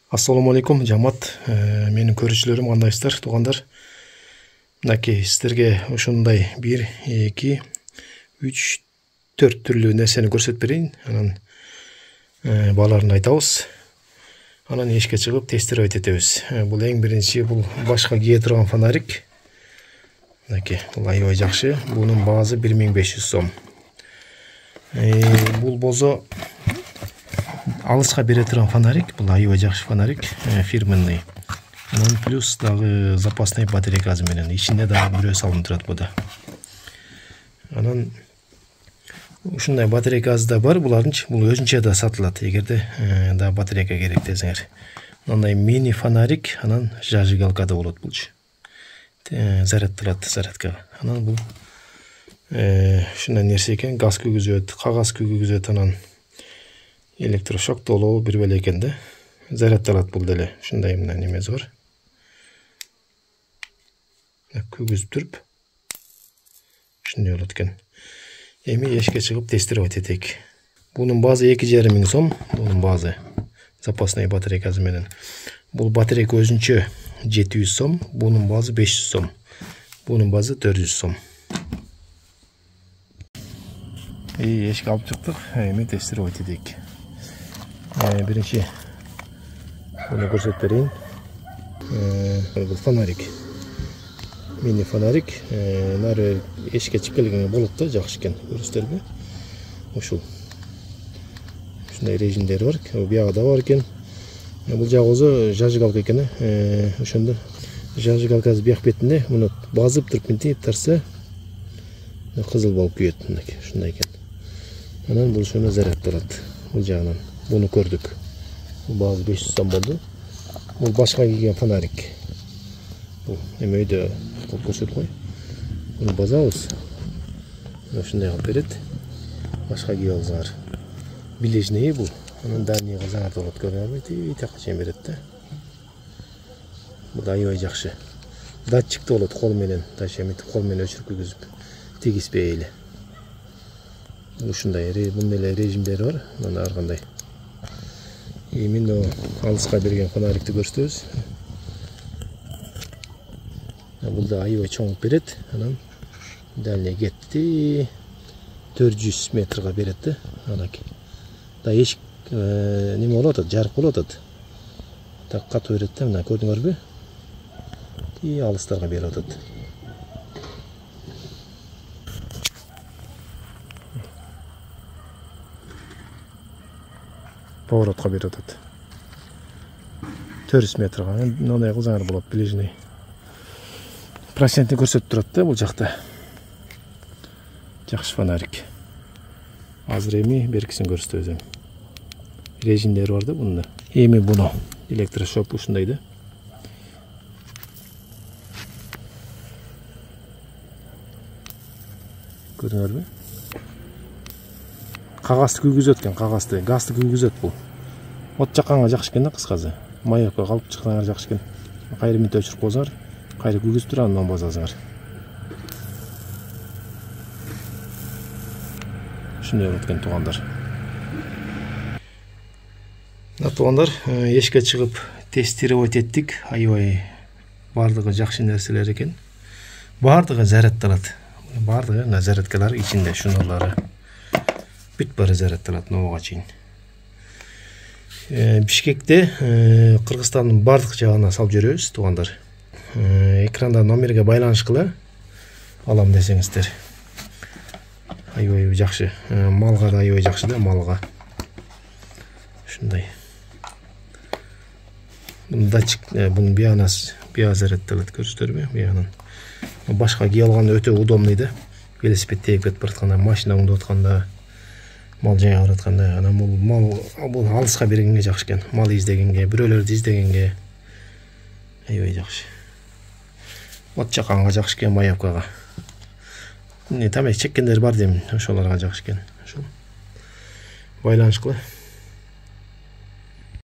Assalamu alaikum жамат, менин көрүүчүлөрүм, кандайсыздар, туугандар? Мынакей сиздерге ушундай 1, 2, 3, 4 түрлүү нерсени көрсөтүп берейин. Анан бааларын айтабыз. Анан эшикке чыгып тестировать этебиз. Бул эң биринчи, бул башка кие турган фонарик. Мынакей, бул аябай жакшы. Бунун баасы 1500 сом. Бул болсо алыска бере турган фонарик, бул аябай жакшы фонарик, фирменный. Анан плюс дагы запасный батарейкасы менен, ичинде дагы бирөө салынып турат буда. Анан ушундай батарейкасы да бар, булардын бул өзүнчө да сатылат, эгерде да батарейка керек десеңер. Мындай мини фонарик, анан зажигалкада болот булчу. Зарядталат зарядкага. Анан бул ушундай нерсе экен, газ күйгүзөт, кагаз күйгүзөт, анан электрошок толуу бир беле экен да. Зарядталат бул деле. Ушундай мына немеси бар. Күйгүзүп туруп ушундай болот экен. Эми эшикке чыгып тестировать этейик. Бунун баасы 2,5 сом, бунун баасы запасный батарейкасы менен. Бул батарейка өзүнчө 700 сом, бунун баасы 500 сом. Бунун баасы 400 сом. Эшикке алып чыктык. Эми тестировать этейик. Биринчи bunu көрсөтүп берейин. Бул фонарик. Мини фонарик. Нары эшикке чыгып келгенге болот да, жакшы экен. Көрүсүздарбы? Ушул. Ушундай режимдери бар. Бияга да бар экен. Бул жагы болсо зажигалка экен. Ошондо зажигалкасы бияк бетинде муну басып туруп мынтип тарса кызыл болуп күйөт. Мынакей, ушундай экен. Анан бул ошону зарядталат. Бул жагынан. Bunu gördük. Bu bazı 500 сом oldu. Bu başka kiygen fanarik. Bu emeyde kokusut koy. Bunu bazağız. Şunday yapıp beret. Başka kiygen var. Bilejneyi bu. Onun daniye kazanır dolat görünür. Takacağım beret de. Bu da iyi jakşı. Datçık da olat kol menen. Taşemet kol menen ölçürüp gözüp. Tegispeyli. Bu şunday bunun ele rejimleri var. Mana arkanday. Emin o alыска берген фонарикти көрсөтөбүз. Бул да аябай чоңуп берет. Анан дальний кетти. 400 метрге берет да. Анакей. Да эшик неме болот, жарык болот. Так катуу берет да, мына көрдүңөрбү? И алыстарга берип атат. Поворотқа беріп атат. 400 метрға. Мындай кылсаңар болот, ближний. Процентин көрсөтүп турат да бул жакта. Жакшы фонарик. Азыр эми беркисин көрсөтөбүз. Режимдери бар да бунда. Эми буну электрошок ушундай да. Көрдүңөрбү? Кагазды күйгүзөт экен, кагазды, газды күйгүзөт бул. От жакканга жакшы экен да кыскасы. Маякка калып чыксаңар жакшы экен. Кайра минут өчүрүп койсоңар, кайра күйгүзүп туруп андан басасыңар. Ушундай болот экен туугандар. Туугандар, эшикке чыгып тестировать эттик. Аябай бардыгы жакшы нерселер экен. Бардыгы зарядталат. Бардыгы зарядкалар ичинде шуналары. Бүт бары зарядталат нового чейин. Бишкекте Кыргызстандын бардык жагына салып жүрөбүз, туугандар. Экранда номерге байланышкыла алам десеңиздер. Аябай жакшы. Малга да аябай жакшы да, малга. Ушундай. Бул датчик, бунун биянасы, бия зарядталат, көрүсүздарбы? Биянан. Башка кие алганда өтө удобный да. Велосипед тээп кетип баратканда, машина оңдоп атканда, мал жая баратканда, анан бул алыска бергенге жакшы экен. Мал издегенге, бирөөлөрдү издегенге аябай жакшы. От жакканга жакшы экен, маяккага. Тамак чеккендер бар дейм, ошолорго жакшы экен. Ошол байланышкыла.